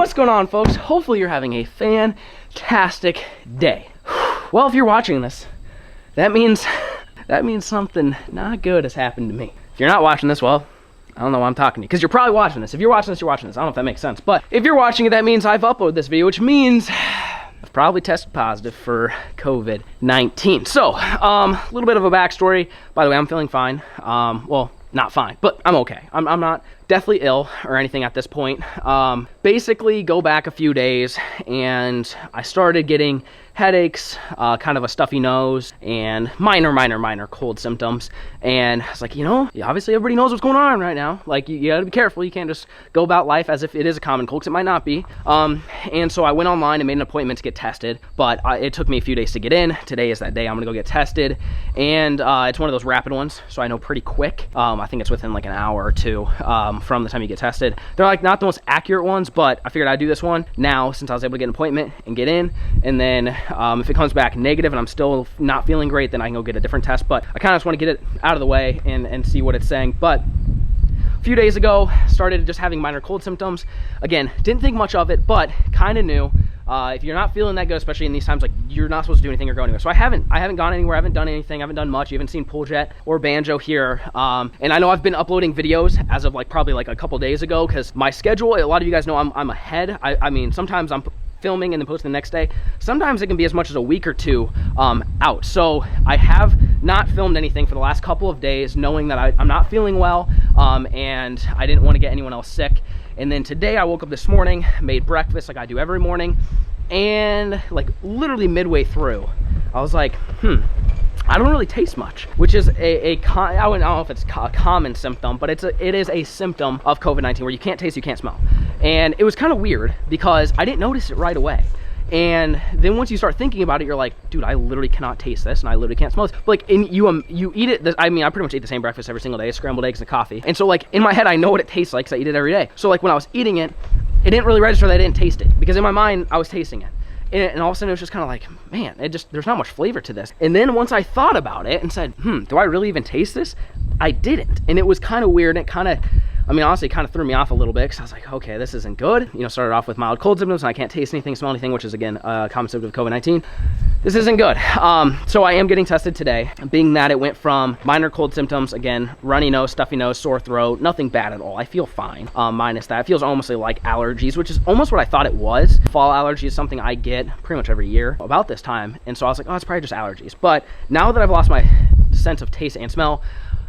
What's going on, folks? Hopefully you're having a fantastic day. Well, if you're watching this, that means something not good has happened to me. If you're not watching this, well, I don't know why I'm talking to you, because you're probably watching this. If you're watching this, you're watching this. I don't know if that makes sense, but if you're watching it, that means I've uploaded this video, which means I've probably tested positive for COVID-19. So, a little bit of a backstory. By the way, I'm feeling fine. Well, not fine, but I'm okay. I'm not deathly ill or anything at this point. Basically, go back a few days, and I started getting headaches, kind of a stuffy nose, and minor cold symptoms. And I was like, obviously everybody knows what's going on right now. Like, you gotta be careful. You can't just go about life as if it is a common cold, because it might not be. And so I went online and made an appointment to get tested, but it took me a few days to get in. Today is that day. I'm gonna go get tested, and it's one of those rapid ones, so I know pretty quick. I think it's within like an hour or two from the time you get tested. They're like not the most accurate ones, but I figured I'd do this one now since I was able to get an appointment and get in, and then if it comes back negative and I'm still not feeling great, then I can go get a different test. But I kind of just want to get it out of the way and see what it's saying. But a few days ago, started just having minor cold symptoms. Again, didn't think much of it, but kind of knew. If you're not feeling that good, especially in these times, like, you're not supposed to do anything or go anywhere. So I haven't gone anywhere, I haven't done anything, I haven't done much. You haven't seen Pool Jet or Banjo here. And I know I've been uploading videos as of probably a couple days ago, because my schedule, a lot of you guys know I'm ahead. I mean, sometimes I'm filming and then posting the next day. Sometimes it can be as much as a week or two out. So I have not filmed anything for the last couple of days, knowing that I'm not feeling well, and I didn't want to get anyone else sick. And then today I woke up this morning, made breakfast like I do every morning, and literally midway through, I was like, I don't really taste much, which is I don't know if it's a common symptom, but it is a symptom of COVID-19 where you can't taste, you can't smell. And it was kind of weird because I didn't notice it right away. And then once you start thinking about it, you're like, dude, I literally cannot taste this, and I literally can't smell this. But you eat it. I mean, I pretty much eat the same breakfast every single day: scrambled eggs and coffee. And so in my head, I know what it tastes like because I eat it every day. So when I was eating it, it didn't really register that I didn't taste it, because in my mind I was tasting it. And all of a sudden it was just kind of like, man, there's not much flavor to this. And then once I thought about it and said, do I really even taste this? I didn't. And it was kind of weird, and it kind of, honestly, kind of threw me off a little bit, because I was like, okay, this isn't good. Started off with mild cold symptoms, and I can't taste anything, smell anything, which is, again, a common symptom of COVID-19. This isn't good. So I am getting tested today, being that it went from minor cold symptoms, again, runny nose, stuffy nose, sore throat, nothing bad at all. I feel fine, minus that. It feels almost like allergies, which is almost what I thought it was. Fall allergy is something I get pretty much every year about this time, and so I was like, oh, it's probably just allergies. But now that I've lost my sense of taste and smell,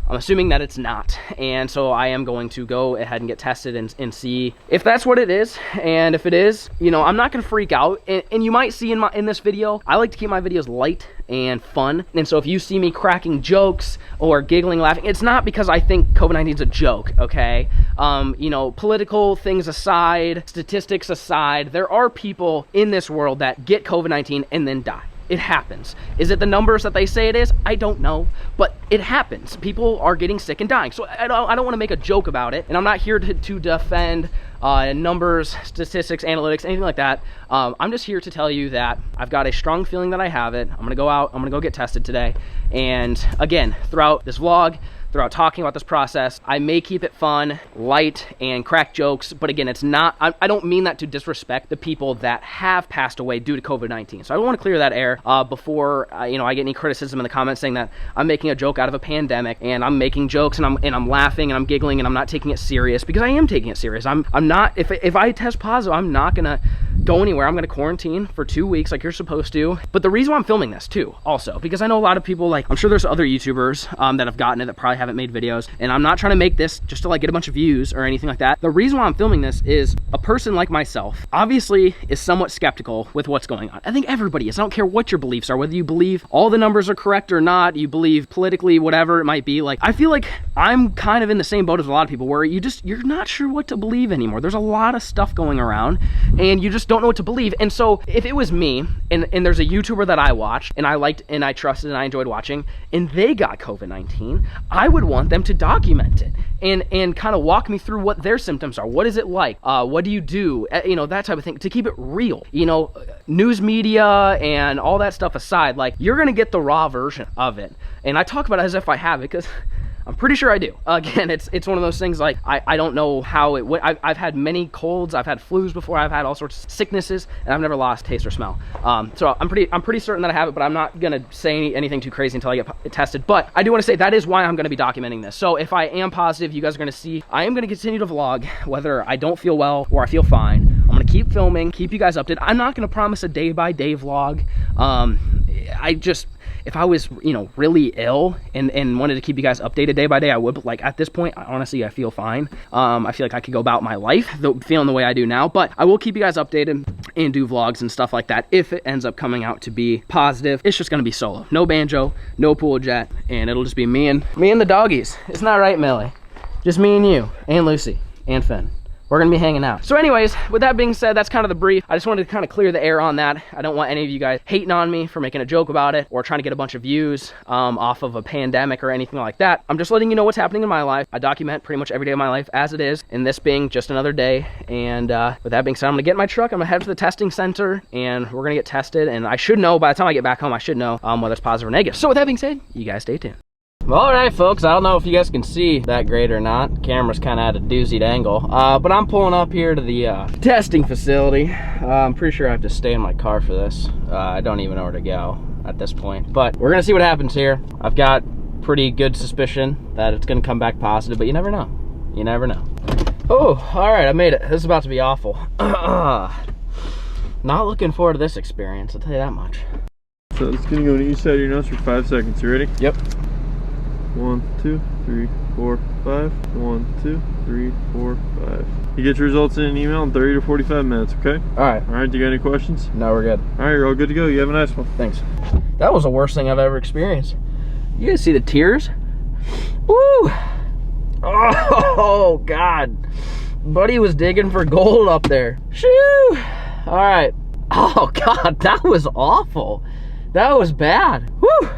I'm assuming that it's not, and so I am going to go ahead and get tested and see if that's what it is. And if it is, I'm not gonna freak out. And you might see in this video, I like to keep my videos light and fun. And so if you see me cracking jokes or giggling, laughing, it's not because I think COVID-19 is a joke, okay? Political things aside, statistics aside, there are people in this world that get COVID-19 and then die. It happens. Is it the numbers that they say it is? I don't know, but it happens. People are getting sick and dying. So I don't want to make a joke about it, and I'm not here to defend numbers, statistics, analytics, anything like that. I'm just here to tell you that I've got a strong feeling that I have it. I'm gonna go out, I'm gonna go get tested today. And again, throughout this vlog, throughout talking about this process, I may keep it fun, light, and crack jokes, but again, it's not, I don't mean that to disrespect the people that have passed away due to COVID-19. So I want to clear that air before I get any criticism in the comments saying that I'm making a joke out of a pandemic, and I'm making jokes, and I'm laughing, and I'm giggling, and I'm not taking it serious, because I am taking it serious. I'm not, if I test positive, I'm not gonna go anywhere. I'm gonna quarantine for 2 weeks like you're supposed to. But the reason why I'm filming this too, also, because I know a lot of people, I'm sure there's other YouTubers that have gotten it that probably haven't made videos, and I'm not trying to make this just to get a bunch of views or anything like that. The reason why I'm filming this is a person like myself obviously is somewhat skeptical with what's going on. I think everybody is. I don't care what your beliefs are, whether you believe all the numbers are correct or not, you believe politically, whatever it might be. I feel like I'm kind of in the same boat as a lot of people, where you're not sure what to believe anymore. There's a lot of stuff going around, and you just don't know what to believe. And so if it was me, and there's a YouTuber that I watched and I liked and I trusted and I enjoyed watching, and they got COVID-19, I would want them to document it and kind of walk me through what their symptoms are. What is it like? What do you do? That type of thing, to keep it real. News media and all that stuff aside, you're gonna get the raw version of it. And I talk about it as if I have it, because I'm pretty sure I do. Again, it's one of those things like I don't know how it would. I've had many colds, I've had flus before, I've had all sorts of sicknesses, and I've never lost taste or smell. So I'm pretty certain that I have it, but I'm not gonna say anything too crazy until I get tested. But I do want to say that is why I'm gonna be documenting this. So if I am positive, you guys are gonna see I am gonna continue to vlog whether I don't feel well or I feel fine. I'm gonna keep filming, keep you guys updated. I'm not gonna promise a day-by-day vlog. If I was, you know, really ill and wanted to keep you guys updated day by day, I would. But like at this point, honestly, I feel fine. I feel like I could go about my life feeling the way I do now. But I will keep you guys updated and do vlogs and stuff like that if it ends up coming out to be positive. It's just gonna be solo, no Banjo, no Pool Jet, and it'll just be me and the doggies. It's not right, Millie. Just me and you and Lucy and Finn. We're gonna be hanging out. So anyways, with that being said, that's kind of the brief. I just wanted to kind of clear the air on that. I don't want any of you guys hating on me for making a joke about it or trying to get a bunch of views off of a pandemic or anything like that. I'm just letting you know what's happening in my life. I document pretty much every day of my life as it is, and this being just another day. And with that being said, I'm gonna get in my truck, I'm gonna head to the testing center, and we're gonna get tested, and I should know, by the time I get back home, I should know whether it's positive or negative. So with that being said, you guys stay tuned. All right, folks, I don't know if you guys can see that great or not. Camera's kind of at a doozied angle, but I'm pulling up here to the testing facility. I'm pretty sure I have to stay in my car for this. I don't even know where to go at this point, but we're gonna see what happens here. I've got pretty good suspicion that it's gonna come back positive, but you never know. You never know. Oh, all right, I made it. This is about to be awful. Not looking forward to this experience, I'll tell you that much. So it's gonna go to each side of your nose for 5 seconds. You ready? Yep. 1, 2, 3, 4, 5. 1, 2, 3, 4, 5. You get your results in an email in 30 to 45 minutes, okay? All right, do you got any questions? No, we're good. All right, you're all good to go. You have a nice one. Thanks. That was the worst thing I've ever experienced. You guys see the tears? Woo! Oh, God. Buddy was digging for gold up there. Shoo! All right. Oh, God, that was awful. That was bad. Woo! All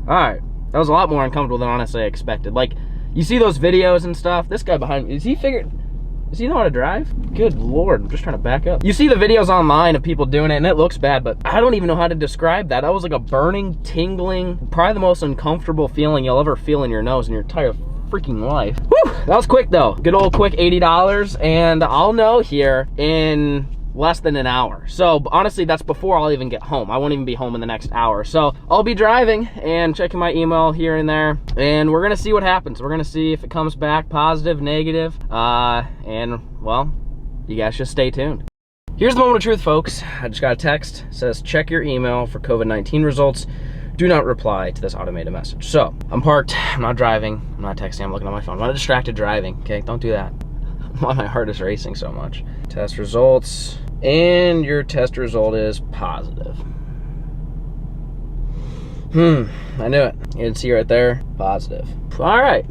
right. That was a lot more uncomfortable than honestly I expected. Like, you see those videos and stuff? This guy behind me, does he know how to drive? Good Lord, I'm just trying to back up. You see the videos online of people doing it and it looks bad, but I don't even know how to describe that. That was like a burning, tingling, probably the most uncomfortable feeling you'll ever feel in your nose in your entire freaking life. Woo! That was quick though. Good old quick $80, and I'll know here in less than an hour. So honestly, that's before I'll even get home. I won't even be home in the next hour. So I'll be driving and checking my email here and there, and we're gonna see what happens. We're gonna see if it comes back positive, negative, and well, you guys just stay tuned. Here's the moment of truth, folks. I just got a text. It says, check your email for COVID-19 results. Do not reply to this automated message. So I'm parked, I'm not driving, I'm not texting, I'm looking at my phone. I'm not distracted driving, okay? Don't do that. Why my heart is racing so much. Test results, and your test result is positive. I knew it. You can see right there, positive. All right.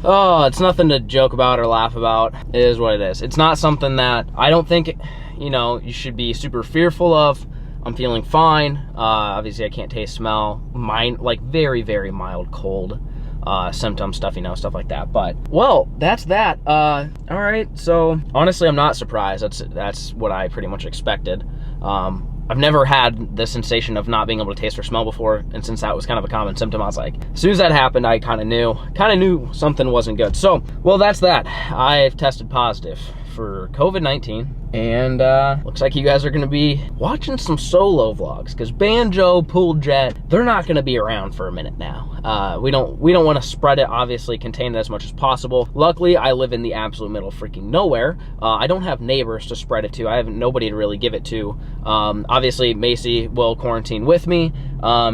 Oh, it's nothing to joke about or laugh about. It is what it is. It's not something that I don't think, you know, you should be super fearful of. I'm feeling fine. Obviously I can't taste, smell. Mine, like very, very mild cold. Symptoms, stuff, you know, stuff like that. But well, that's that. All right, so honestly I'm not surprised. That's what I pretty much expected. I've never had the sensation of not being able to taste or smell before, and since that was kind of a common symptom, I was like, as soon as that happened, I kind of knew something wasn't good. So well, that's that. I've tested positive for COVID-19, and looks like you guys are gonna be watching some solo vlogs, because Banjo, Pool Jet, they're not gonna be around for a minute now. We don't want to spread it, obviously contain it as much as possible. Luckily, I live in the absolute middle of freaking nowhere. I don't have neighbors to spread it to. I have nobody to really give it to. Obviously Macy will quarantine with me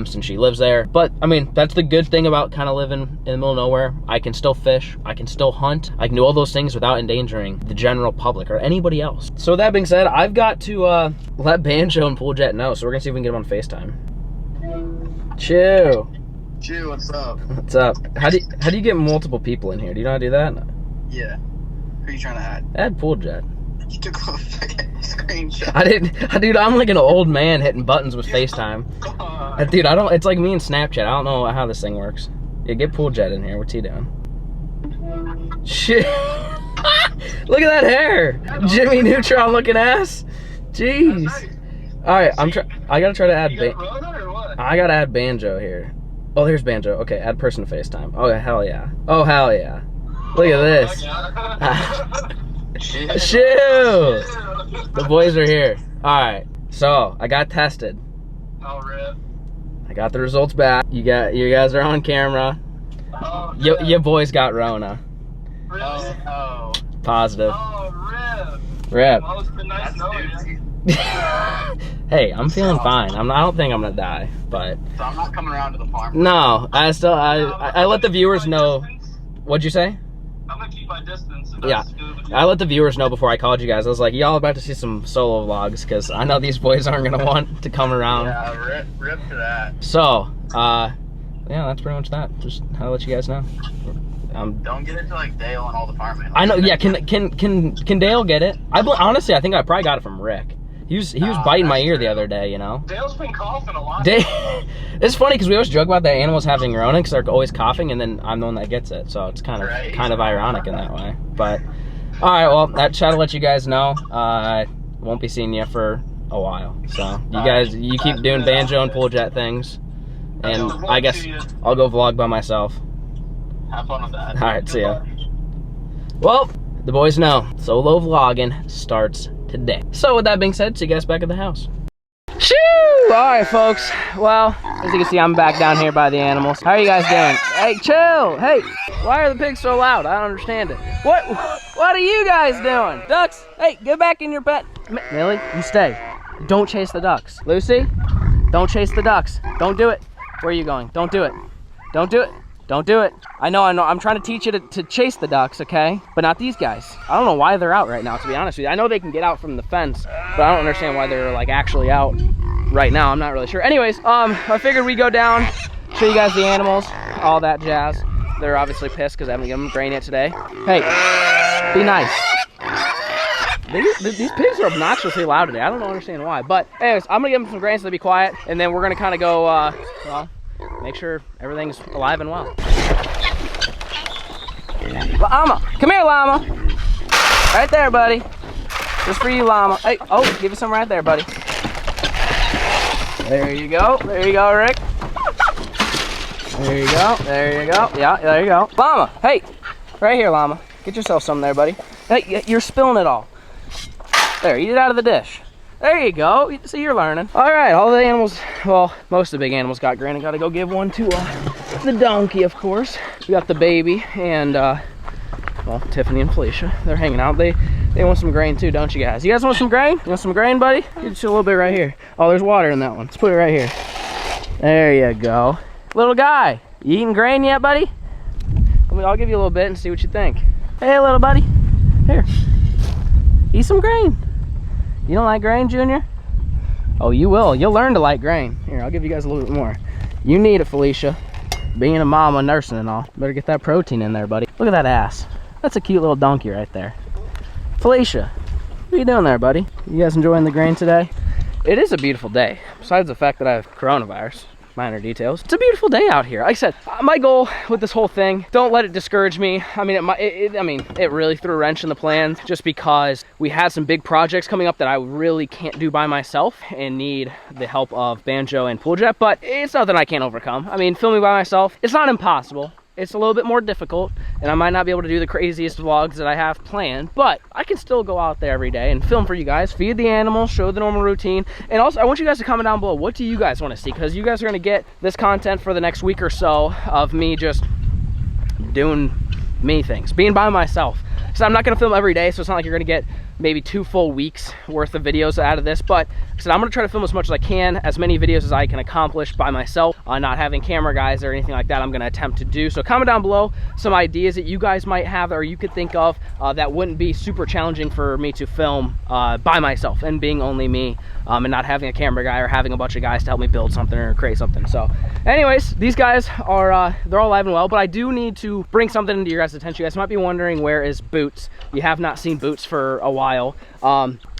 since she lives there, but I mean, that's the good thing about kind of living in the middle of nowhere. I can still fish, I can still hunt, I can do all those things without endangering the general public or anybody else. So with that being said, I've got to let Banjo and Pool Jet know, so we're gonna see if we can get them on FaceTime. Chew, what's up? what's up? How do you get multiple people in here? Do you know how to do that? Yeah. Who are you trying to add? Add Pool Jet. You took a screenshot. I didn't, dude, I'm like an old man hitting buttons with FaceTime. Dude, it's like me and Snapchat. I don't know how this thing works. Yeah, get Pool Jet in here. What's he doing? Shit. Look at that hair. Jimmy Neutron looking ass. Jeez. All right, I gotta try to add, I gotta add Banjo here. Oh, there's Banjo. Okay, add person to FaceTime. Oh, hell yeah. Oh, hell yeah. Look at this. Shoo! The boys are here. Alright, so I got tested. Oh, rip. I got the results back. You guys are on camera. Oh, Your boys got Rona. really? Oh. Positive. Oh, rip. Rip. Oh, it's been nice knowing you. Hey, I'm feeling fine. I don't think I'm gonna die, but So I'm not coming around to the farm. no, I let the viewers know. What'd you say? I'm gonna keep my distance. And Yeah. that's good with you. I let the viewers know before I called you guys. I was like, y'all about to see some solo vlogs because I know these boys aren't gonna want to come around. Yeah, rip to that. So, yeah, that's pretty much that. Just how to let you guys know. Don't get it to like Dale and all the farming. I know. Yeah, can Dale get it? Honestly, I think I probably got it from Rick. He was biting my ear the other day, you know. Dale's been coughing a lot. It's funny because we always joke about the animals having Rona because they're always coughing, and then I'm the one that gets it. So it's kind of ironic in that way. But all right, well, I try to let you guys know. Won't be seeing you for a while. So you keep doing banjo and pool jet things, and I guess I'll go vlog by myself. Have fun with that. All right, see ya. Well, the boys know solo vlogging starts today. So with that being said, see you guys back at the house. Shoo! Alright folks, well, as you can see, I'm back down here by the animals. How are you guys doing? Hey, chill! Hey, why are the pigs so loud? I don't understand it. What are you guys doing? Ducks, hey, get back in your pen. Millie, you stay. Don't chase the ducks. Lucy, don't chase the ducks. Don't do it. Where are you going? Don't do it. Don't do it. Don't do it. I know. I'm trying to teach you to chase the ducks, okay? But not these guys. I don't know why they're out right now, to be honest with you. I know they can get out from the fence, but I don't understand why they're like actually out right now. I'm not really sure. Anyways, I figured we'd go down, show you guys the animals, all that jazz. They're obviously pissed because I haven't given them grain yet today. Hey, be nice. These pigs are obnoxiously loud today. I don't understand why. But anyways, I'm gonna give them some grain so they be quiet, and then we're gonna kind of go, well, make sure everything's alive and well. Llama, come here, Llama. Right there, buddy. Just for you, Llama. Hey, oh, give you some right there, buddy. There you go. There you go, Rick. There you go. There you go. Yeah, there you go. Llama, hey, right here, Llama. Get yourself some there, buddy. Hey, you're spilling it all. There, eat it out of the dish. There you go. See, you're learning. All right, all the animals, well, most of the big animals got grain. I gotta go give one to the donkey, of course. We got the baby and, well, Tiffany and Felicia. They're hanging out. They want some grain too, don't you guys? You guys want some grain? You want some grain, buddy? Get you a little bit right here. Oh, there's water in that one. Let's put it right here. There you go. Little guy, you eating grain yet, buddy? I'll give you a little bit and see what you think. Hey, little buddy. Here. Eat some grain. You don't like grain, Junior? Oh, you will. You'll learn to like grain. Here, I'll give you guys a little bit more. You need it, Felicia. Being a mama, nursing and all. Better get that protein in there, buddy. Look at that ass. That's a cute little donkey right there. Felicia, what are you doing there, buddy? You guys enjoying the grain today? It is a beautiful day. Besides the fact that I have coronavirus. Minor details. It's a beautiful day out here. Like I said, my goal with this whole thing, don't let it discourage me. I mean, it really threw a wrench in the plans just because we had some big projects coming up that I really can't do by myself and need the help of Banjo and Pooljet, but it's nothing I can't overcome. I mean, filming by myself, it's not impossible. It's a little bit more difficult, and I might not be able to do the craziest vlogs that I have planned, but I can still go out there every day and film for you guys, feed the animals, show the normal routine, and also I want you guys to comment down below, what do you guys want to see? Because you guys are going to get this content for the next week or so of me just doing me things, being by myself. So I'm not going to film every day, so it's not like you're going to get maybe 2 full weeks worth of videos out of this, but like I said, I'm going to try to film as much as I can, as many videos as I can accomplish by myself, not having camera guys or anything like that. I'm going to attempt to do. So comment down below some ideas that you guys might have or you could think of that wouldn't be super challenging for me to film by myself and being only me and not having a camera guy or having a bunch of guys to help me build something or create something. So anyways, these guys are, they're all alive and well, but I do need to bring something into your guys' attention. You guys might be wondering, where is Boots? You have not seen Boots for a while.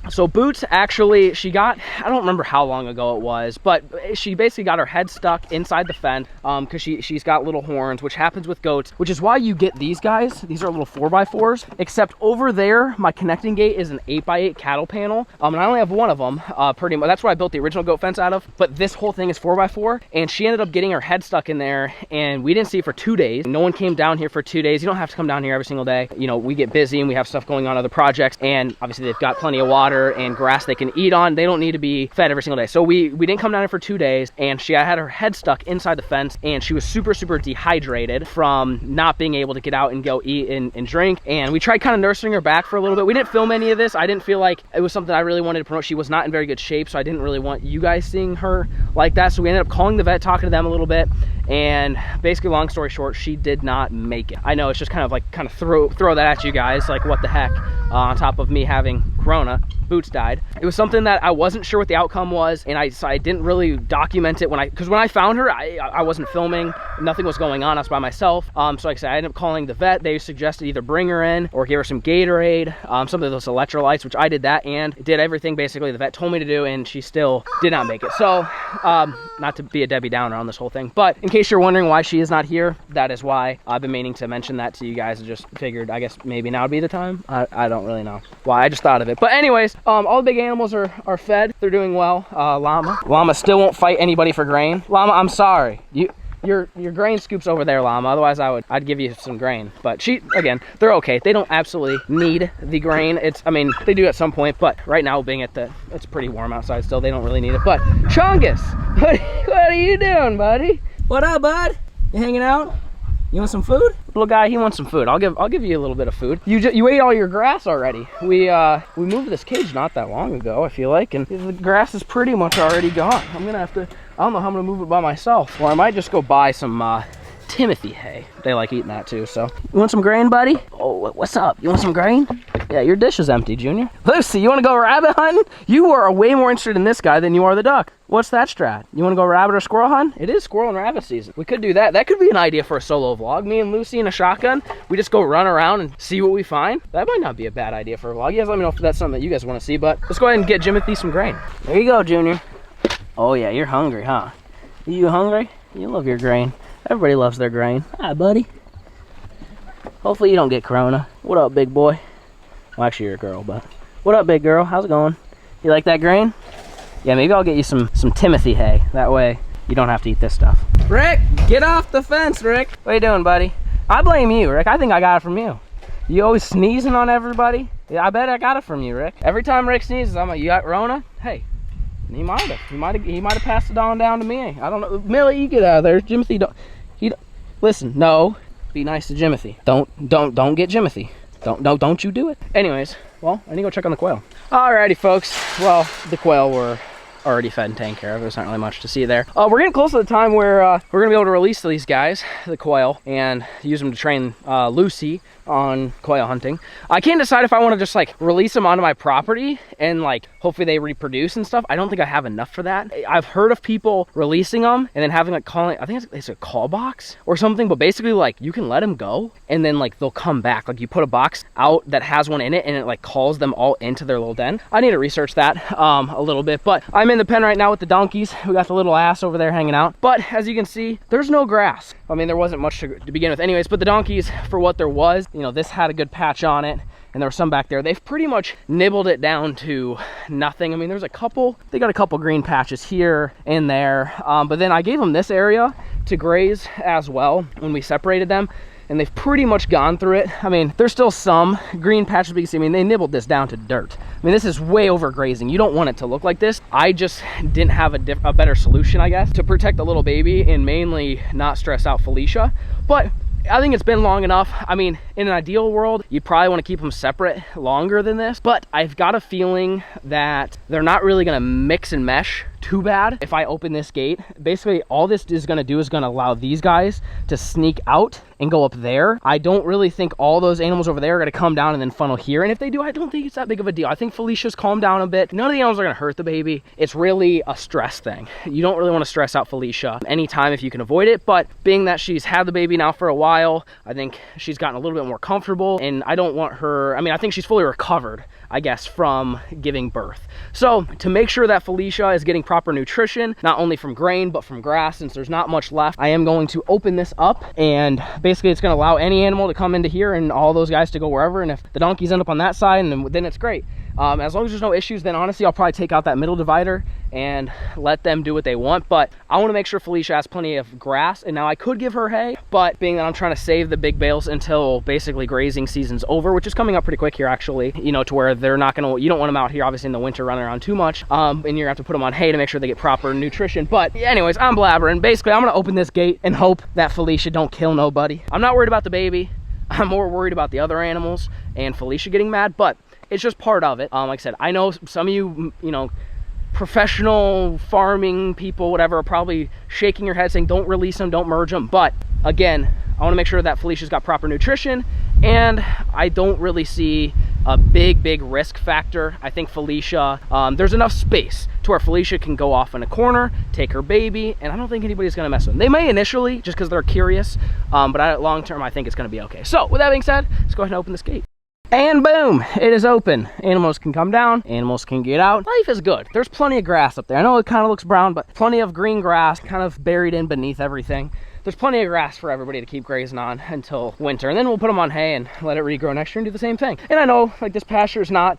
So Boots actually, I don't remember how long ago it was, but she basically got her head stuck inside the fence because she's got little horns, which happens with goats, which is why you get these guys. These are little 4x4s, except over there, my connecting gate is an 8x8 cattle panel. And I only have one of them, pretty much. That's what I built the original goat fence out of, but this whole thing is 4x4, and she ended up getting her head stuck in there, and we didn't see it for 2 days. No one came down here for 2 days. You don't have to come down here every single day. You know, we get busy and we have stuff going on, other projects, and obviously they've got plenty of water and grass they can eat on. They don't need to be fed every single day. So we didn't come down here for 2 days, and she had her head stuck inside the fence, and she was super dehydrated from not being able to get out and go eat and drink. And we tried kind of nursing her back for a little bit. We didn't film any of this. I didn't feel like it was something I really wanted to promote. She was not in very good shape, so I didn't really want you guys seeing her like that. So we ended up calling the vet, talking to them a little bit, and basically, long story short, she did not make it. I know it's just kind of throw that at you guys, like what the heck, on top of me having corona. Boots died. It was something that I wasn't sure what the outcome was, and so I didn't really document it because when I found her, I wasn't filming, nothing was going on, I was by myself. So like I said, I ended up calling the vet. They suggested either bring her in or give her some Gatorade, some of those electrolytes, which I did that and did everything basically the vet told me to do, and she still did not make it. So not to be a Debbie Downer on this whole thing, but in case you're wondering why she is not here, that is why. I've been meaning to mention that to you guys. I just figured, I guess maybe now would be the time. I don't really know why, I just thought of it. But anyways, all the big animals are fed. They're doing well. Llama still won't fight anybody for grain. Llama, I'm sorry. Your grain scoops over there, Llama. Otherwise, I'd give you some grain. But again, they're okay. They don't absolutely need the grain. I mean, they do at some point, but right now, being it's pretty warm outside still, they don't really need it. But Chungus, what are you doing, buddy? What up, bud? You hanging out? You want some food? Little guy, he wants some food. I'll give you a little bit of food. You ate all your grass already. We moved this cage not that long ago, I feel like, and the grass is pretty much already gone. I'm gonna have to, I don't know how I'm gonna move it by myself, or I might just go buy some Timothy hay. They like eating that too. So you want some grain, buddy? Oh, what's up? You want some grain? Yeah, your dish is empty, Junior. Lucy, you want to go rabbit hunting? You are way more interested in this guy than you are the duck. What's that strat? You want to go rabbit or squirrel hunting? It is squirrel and rabbit season. We could do that. That could be an idea for a solo vlog. Me and Lucy in a shotgun. We just go run around and see what we find. That might not be a bad idea for a vlog. You guys let me know if that's something that you guys want to see, but let's go ahead and get Jimothy some grain. There you go, Junior. Oh yeah, you're hungry, huh? You hungry? You love your grain. Everybody loves their grain. Hi, buddy. Hopefully you don't get corona. What up, big boy? Well, actually, you're a girl, but what up, big girl? How's it going? You like that grain? Yeah, maybe I'll get you some Timothy hay. That way you don't have to eat this stuff. Rick, get off the fence, Rick. What are you doing, buddy? I blame you, Rick. I think I got it from you. You always sneezing on everybody. Yeah, I bet I got it from you, Rick. Every time Rick sneezes, I'm like, you got Rona? Hey, he might have passed it on down to me. I don't know. Millie, you get out of there. Jimothy, listen. No, be nice to Jimothy. Don't get Jimothy. Don't you do it. Anyways, well, I need to go check on the quail. Alrighty, folks. Well, the quail were already fed and taken care of. There's not really much to see there. We're getting close to the time where we're gonna be able to release these guys, the quail, and use them to train Lucy on quail hunting. I can't decide if I want to just like release them onto my property and like hopefully they reproduce and stuff. I don't think I have enough for that. I've heard of people releasing them and then having like calling, I think it's a call box or something, but basically like you can let them go and then like they'll come back. Like you put a box out that has one in it and it like calls them all into their little den. I need to research that a little bit, but I'm in the pen right now with the donkeys. We got the little ass over there hanging out, but as you can see, there's no grass. I mean, there wasn't much to begin with anyways, but the donkeys, for what there was, you know, this had a good patch on it and there was some back there. They've pretty much nibbled it down to nothing. I mean, there's they got a couple green patches here and there, but then I gave them this area to graze as well when we separated them, and they've pretty much gone through it. I mean, there's still some green patches, but you see, I mean, they nibbled this down to dirt. I mean, this is way overgrazing. You don't want it to look like this. I just didn't have a better solution, I guess, to protect the little baby and mainly not stress out Felicia. But I think it's been long enough. I mean, in an ideal world, you probably want to keep them separate longer than this, but I've got a feeling that they're not really gonna mix and mesh too bad if I open this gate. Basically, all this is gonna do is gonna allow these guys to sneak out and go up there. I don't really think all those animals over there are gonna come down and then funnel here. And if they do, I don't think it's that big of a deal. I think Felicia's calmed down a bit. None of the animals are gonna hurt the baby. It's really a stress thing. You don't really wanna stress out Felicia anytime if you can avoid it. But being that she's had the baby now for a while, I think she's gotten a little bit more comfortable, and I don't want her, I mean, I think she's fully recovered, I guess, from giving birth. So to make sure that Felicia is getting proper nutrition, not only from grain, but from grass, since there's not much left, I am going to open this up, and basically it's gonna allow any animal to come into here and all those guys to go wherever. And if the donkeys end up on that side, and then it's great. As long as there's no issues, then honestly, I'll probably take out that middle divider and let them do what they want. But I want to make sure Felicia has plenty of grass. And now I could give her hay, but being that I'm trying to save the big bales until basically grazing season's over, which is coming up pretty quick here actually, you know, to where they're not gonna, you don't want them out here obviously in the winter running around too much, and you're gonna have to put them on hay to make sure they get proper nutrition. But anyways, I'm blabbering. Basically, I'm gonna open this gate and hope that Felicia don't kill nobody. I'm not worried about the baby. I'm more worried about the other animals and Felicia getting mad, but it's just part of it. Like I said, I know some of you, you know, professional farming people, whatever, are probably shaking your head saying, don't release them, don't merge them. But again, I want to make sure that Felicia's got proper nutrition, and I don't really see a big risk factor. I think Felicia, there's enough space to where Felicia can go off in a corner, take her baby, and I don't think anybody's gonna mess with them. They may initially, just because they're curious, but long term, I think it's gonna be okay. So with that being said, let's go ahead and open this gate. And boom, it is open. Animals can come down, animals can get out. Life is good. There's plenty of grass up there. I know it kind of looks brown, but plenty of green grass kind of buried in beneath everything. There's plenty of grass for everybody to keep grazing on until winter, and then we'll put them on hay and let it regrow next year and do the same thing. And I know, like, this pasture is not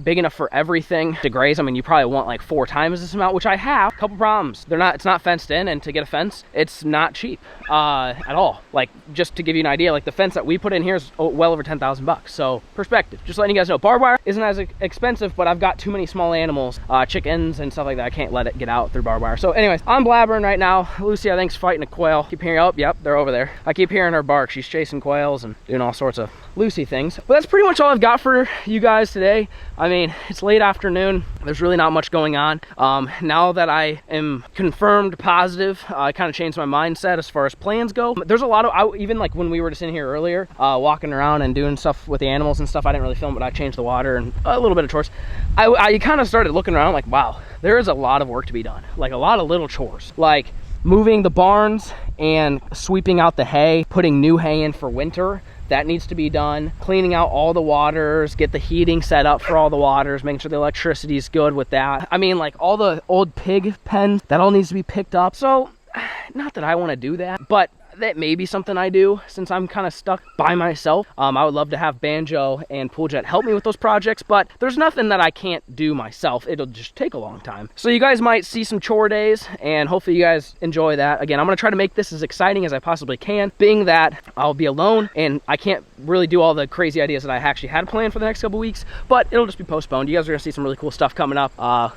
big enough for everything to graze. I mean, you probably want like 4 times this amount, which I have. A couple problems. It's not fenced in, and to get a fence, it's not cheap at all. Like, just to give you an idea, like the fence that we put in here is well over 10,000 bucks. So perspective, just letting you guys know, barbed wire isn't as expensive, but I've got too many small animals, chickens and stuff like that. I can't let it get out through barbed wire. So anyways, I'm blabbering right now. Lucy, I think, is fighting a quail. Keep hearing, oh, yep, they're over there. I keep hearing her bark. She's chasing quails and doing all sorts of Lucy things. But that's pretty much all I've got for you guys today. I mean, it's late afternoon. There's really not much going on. Now that I am confirmed positive, I kind of changed my mindset as far as plans go. There's a lot of, even like when we were just in here earlier, walking around and doing stuff with the animals and stuff, I didn't really film, but I changed the water and a little bit of chores. I kind of started looking around like, wow, there is a lot of work to be done. Like a lot of little chores. Like moving the barns and sweeping out the hay, putting new hay in for winter. That needs to be done. Cleaning out all the waters, get the heating set up for all the waters, making sure the electricity is good with that. I mean, like all the old pig pens, that all needs to be picked up. So, not that I want to do that, but that may be something I do since I'm kind of stuck by myself. I would love to have Banjo and Pooljet help me with those projects, but there's nothing that I can't do myself. It'll just take a long time. So you guys might see some chore days, and hopefully you guys enjoy that. Again, I'm going to try to make this as exciting as I possibly can, being that I'll be alone and I can't really do all the crazy ideas that I actually had planned for the next couple weeks, but it'll just be postponed. You guys are going to see some really cool stuff coming up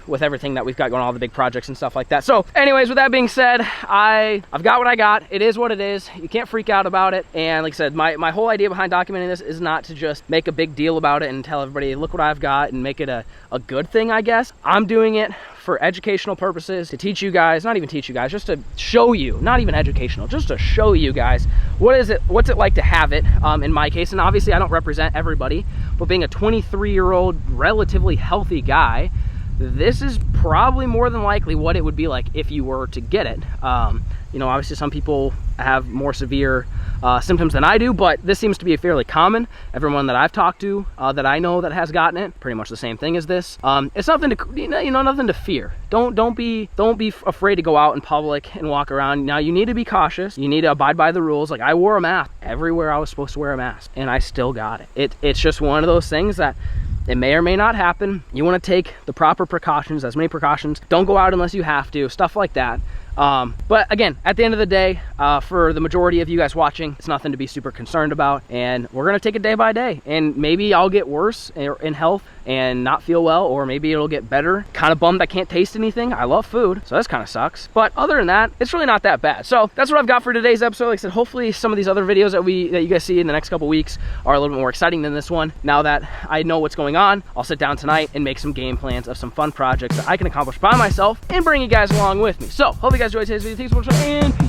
with everything that we've got going on, all the big projects and stuff like that. So anyways, with that being said, I've got what I got. It is what it is. You can't freak out about it. And like I said, my whole idea behind documenting this is not to just make a big deal about it and tell everybody, look what I've got, and make it a good thing, I guess. I'm doing it for educational purposes, to teach you guys, not even teach you guys, just to show you, not even educational, just to show you guys what's it like to have it, in my case. And obviously I don't represent everybody, but being a 23-year-old relatively healthy guy, this is probably more than likely what it would be like if you were to get it. You know, obviously some people have more severe symptoms than I do, but this seems to be fairly common. Everyone that I've talked to that I know that has gotten it, pretty much the same thing as this. It's nothing to, you know, nothing to fear. Don't be afraid to go out in public and walk around. Now you need to be cautious. You need to abide by the rules. Like I wore a mask everywhere I was supposed to wear a mask, and I still got it. It's just one of those things that it may or may not happen. You want to take the proper precautions, as many precautions. Don't go out unless you have to, stuff like that. But again, at the end of the day, for the majority of you guys watching, it's nothing to be super concerned about, and we're gonna take it day by day, and maybe I'll get worse in health and not feel well, or maybe it'll get better. Kind of bummed I can't taste anything. I love food, so this kind of sucks. But other than that, it's really not that bad. So that's what I've got for today's episode. Like I said, hopefully some of these other videos that you guys see in the next couple weeks are a little bit more exciting than this one. Now that I know what's going on, I'll sit down tonight and make some game plans of some fun projects that I can accomplish by myself and bring you guys along with me. So hopefully you guys enjoyed today's video. Thanks so much, and